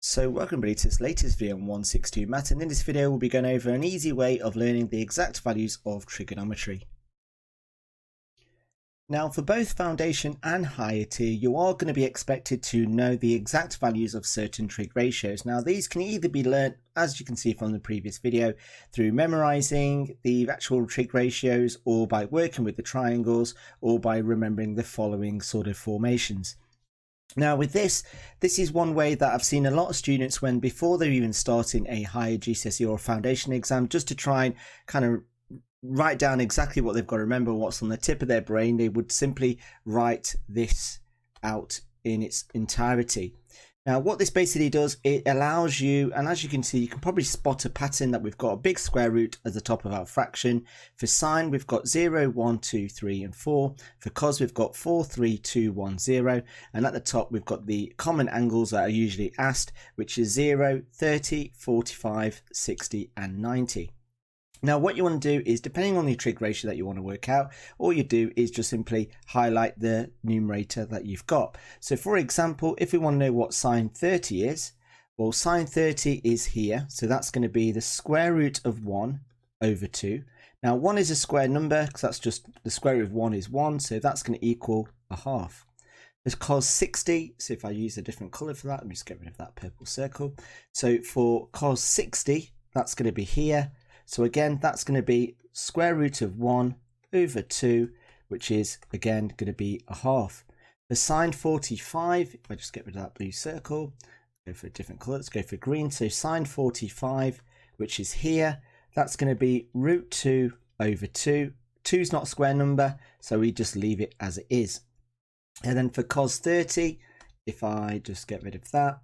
So welcome everybody to this latest video on 162 Math, and in this video we'll be going over an easy way of learning the exact values of trigonometry. Now for both foundation and higher tier, you are going to be expected to know the exact values of certain trig ratios. Now these can either be learnt, as you can see from the previous video, through memorizing the actual trig ratios, or by working with the triangles, or by remembering the following sort of formations. Now with this is one way that I've seen a lot of students, when before they're even starting a higher GCSE or a foundation exam, just to try and kind of write down exactly what they've got to remember, what's on the tip of their brain, they would simply write this out in its entirety. Now what this basically does, it allows you, and as you can see, you can probably spot a pattern that we've got a big square root at the top of our fraction. For sine, we've got 0, 1, 2, 3, and 4. For cos, we've got 4, 3, 2, 1, 0. And at the top, we've got the common angles that are usually asked, which is 0, 30, 45, 60, and 90. Now what you want to do is, depending on the trig ratio that you want to work out, all you do is just simply highlight the numerator that you've got. So for example, if we want to know what sine 30 is, well, sine 30 is here, so that's going to be the square root of 1 over 2. Now 1 is a square number because that's just the square root of 1 is 1, so that's going to equal a half. There's cos 60, so if I use a different colour for that, let me just get rid of that purple circle. So for cos 60, that's going to be here. So again, that's going to be square root of 1 over 2, which is again going to be a half. For sine 45, if I just get rid of that blue circle, go for a different colour, let's go for green. So sine 45, which is here, that's going to be root 2 over 2. 2 is not a square number, so we just leave it as it is. And then for cos 30, if I just get rid of that,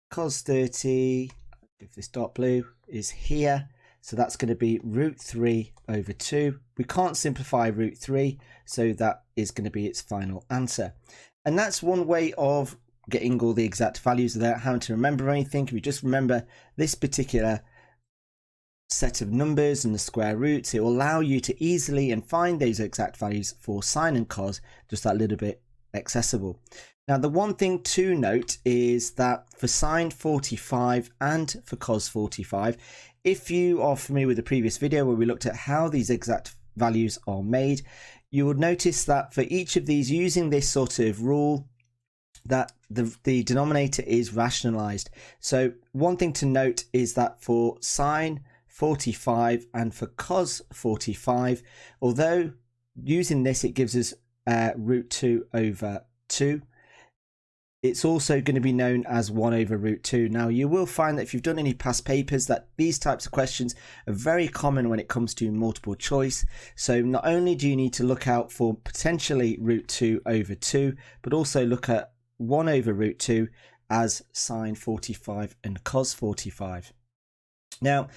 cos 30, if this dark blue is here, so that's going to be root 3 over 2. We can't simplify root 3, so that is going to be its final answer. And that's one way of getting all the exact values without having to remember anything. If you just remember this particular set of numbers and the square roots, it will allow you to easily and find those exact values for sine and cos just that little bit accessible. Now the one thing to note is that for sine 45 and for cos 45, if you are familiar with the previous video where we looked at how these exact values are made, you would notice that for each of these, using this sort of rule, that the denominator is rationalized. So one thing to note is that for sine 45 and for cos 45, although using this it gives us root 2 over 2, it's also going to be known as 1 over root 2. Now you will find that if you've done any past papers, that these types of questions are very common when it comes to multiple choice. So not only do you need to look out for potentially root 2 over 2, but also look at 1 over root 2 as sine 45 and cos 45. Now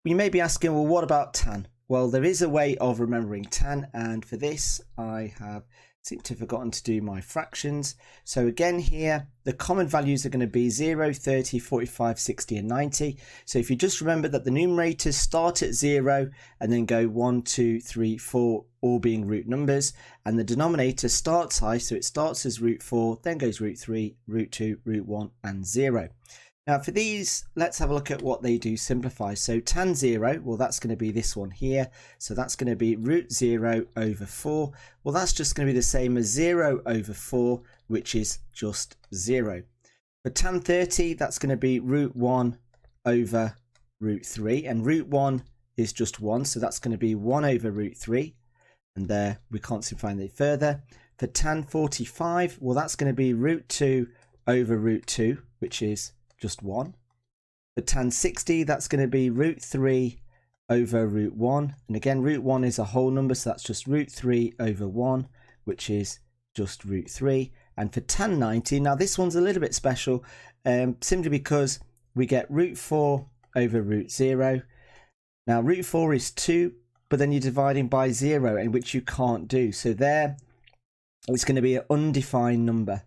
you may be asking, well, what about tan? Well, there is a way of remembering tan, and for this I seem to have forgotten to do my fractions. So again here, the common values are going to be 0, 30, 45, 60 and 90. So if you just remember that the numerators start at 0 and then go 1, 2, 3, 4, all being root numbers, and the denominator starts high, so it starts as root 4, then goes root 3, root 2, root 1 and 0. Now for these, let's have a look at what they do simplify. So tan 0, well that's going to be this one here. So that's going to be root 0 over 4. Well that's just going to be the same as 0 over 4, which is just 0. For tan 30, that's going to be root 1 over root 3. And root 1 is just 1, so that's going to be 1 over root 3. And there, we can't simplify any further. For tan 45, well that's going to be root 2 over root 2, which is just 1. For tan 60, that's going to be root 3 over root 1. And again, root 1 is a whole number, so that's just root 3 over 1, which is just root 3. And for tan 90, now this one's a little bit special, simply because we get root 4 over root 0. Now root 4 is 2, but then you're dividing by 0, in which you can't do. So there, it's going to be an undefined number.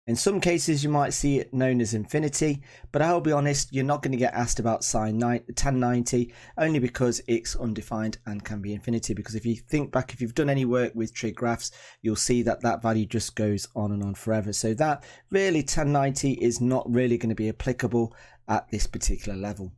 In some cases you might see it known as infinity, but I'll be honest, you're not going to get asked about sine 1090 only because it's undefined and can be infinity. Because if you think back, if you've done any work with trig graphs, you'll see that that value just goes on and on forever. So that really 1090 is not really going to be applicable at this particular level.